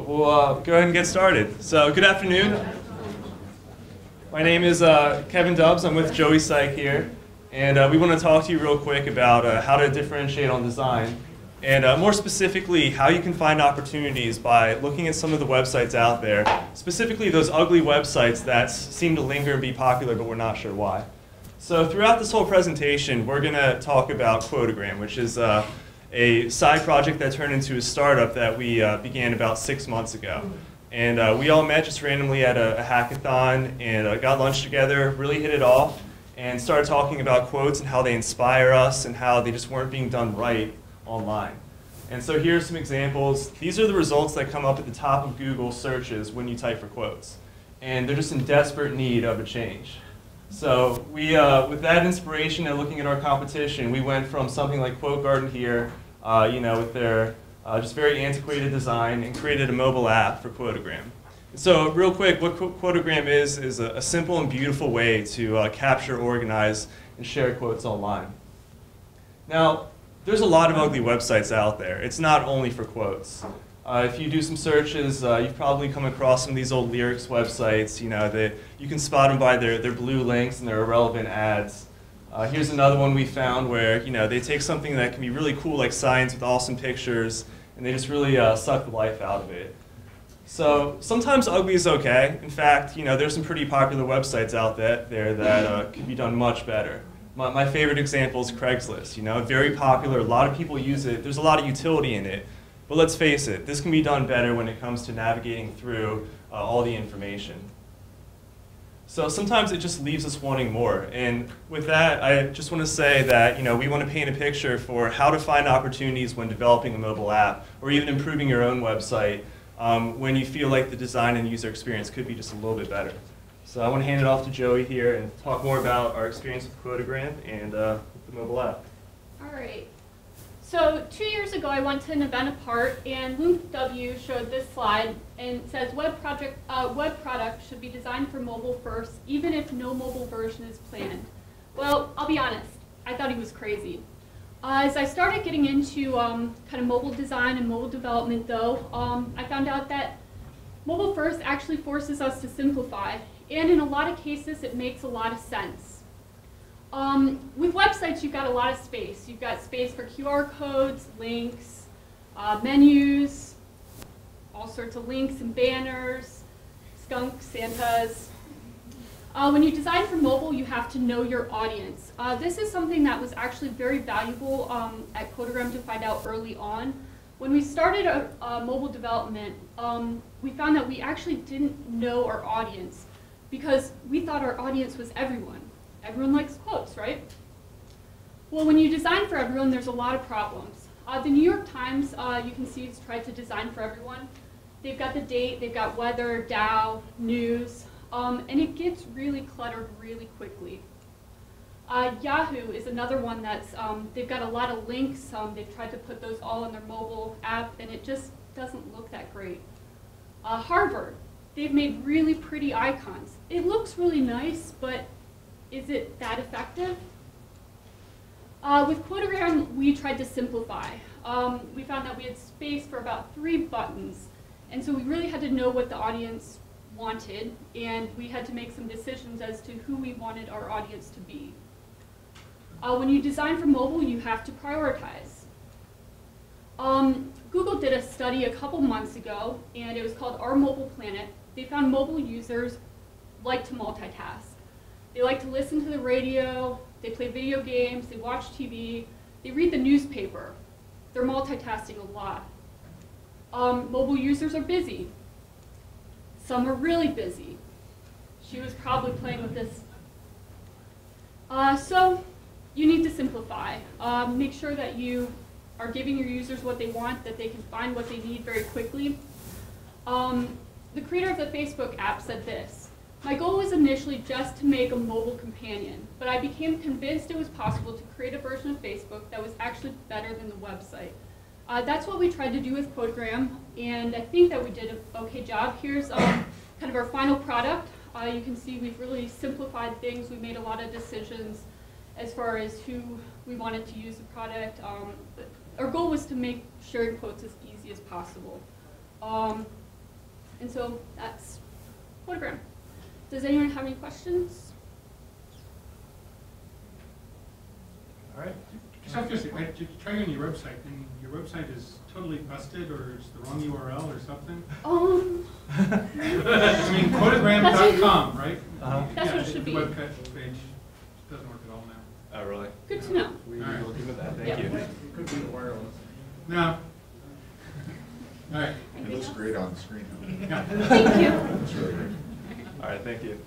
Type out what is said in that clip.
We'll go ahead and get started. So, good afternoon. My name is Kevin Dubbs. I'm with Joey Syke here. And we want to talk to you real quick about how to differentiate on design. And more specifically, how you can find opportunities by looking at some of the websites out there, specifically those ugly websites that seem to linger and be popular, but we're not sure why. So throughout this whole presentation, we're going to talk about Quotagram, which is a side project that turned into a startup that we began about 6 months ago. And we all met just randomly at a hackathon and got lunch together, really hit it off, and started talking about quotes and how they inspire us and how they just weren't being done right online. And so here's some examples. These are the results that come up at the top of Google searches when you type for quotes. And they're just in desperate need of a change. So we, with that inspiration and looking at our competition, we went from something like Quote Garden here, with their just very antiquated design, and created a mobile app for Quotagram. So real quick, what Quotagram is a simple and beautiful way to capture, organize, and share quotes online. Now, there's a lot of ugly websites out there. It's not only for quotes. If you do some searches, you've probably come across some of these old lyrics websites. You can spot them by their blue links and their irrelevant ads. Here's another one we found where they take something that can be really cool, like science with awesome pictures, and they just really suck the life out of it. So sometimes ugly is okay. In fact, there's some pretty popular websites out there that could be done much better. My favorite example is Craigslist. Very popular. A lot of people use it. There's a lot of utility in it. But let's face it, this can be done better when it comes to navigating through all the information. So sometimes it just leaves us wanting more. And with that, I just want to say that we want to paint a picture for how to find opportunities when developing a mobile app, or even improving your own website when you feel like the design and user experience could be just a little bit better. So I want to hand it off to Joey here and talk more about our experience with Quotagram and the mobile app. All right. So 2 years ago, I went to an event apart, and Luke W. showed this slide, and it says web product should be designed for mobile first, even if no mobile version is planned. Well, I'll be honest, I thought he was crazy. As I started getting into kind of mobile design and mobile development, though, I found out that mobile first actually forces us to simplify, and in a lot of cases, it makes a lot of sense. With websites, you've got a lot of space. You've got space for QR codes, links, menus, all sorts of links and banners, skunk Santas. When you design for mobile, you have to know your audience. This is something that was actually very valuable at Quotagram to find out early on. When we started mobile development, we found that we actually didn't know our audience because we thought our audience was everyone. Everyone likes quotes, right? Well, when you design for everyone, there's a lot of problems. The New York Times, you can see, has tried to design for everyone. They've got the date, they've got weather, Dow, news, and it gets really cluttered really quickly. Yahoo is another one that's, they've got a lot of links. They've tried to put those all in their mobile app, and it just doesn't look that great. Harvard, they've made really pretty icons. It looks really nice, but is it that effective? With Quotagram, we tried to simplify. We found that we had space for about 3 buttons, and so we really had to know what the audience wanted, and we had to make some decisions as to who we wanted our audience to be. When you design for mobile, you have to prioritize. Google did a study a couple months ago, and it was called Our Mobile Planet. They found mobile users like to multitask. They like to listen to the radio, they play video games, they watch TV, they read the newspaper. They're multitasking a lot. Mobile users are busy. Some are really busy. She was probably playing with this. So you need to simplify. Make sure that you are giving your users what they want, that they can find what they need very quickly. The creator of the Facebook app said this: "My goal was initially just to make a mobile companion, but I became convinced it was possible to create a version of Facebook that was actually better than the website." That's what we tried to do with Quotagram, and I think that we did an okay job. Here's kind of our final product. You can see we've really simplified things. We made a lot of decisions as far as who we wanted to use the product. Our goal was to make sharing quotes as easy as possible. And so that's photogram. Does anyone have any questions? All right. Just out of curiosity, I tried on your website, and your website is totally busted, or it's the wrong URL or something. I mean, photogram.com, right? That's what it should be. The web page doesn't work at all now. Oh, really? Good to know. We All right. will give it that. Thank Yeah. you. Could be wireless. No. All right. It looks great on the screen. Yeah. Thank you. It's really great. All right, thank you.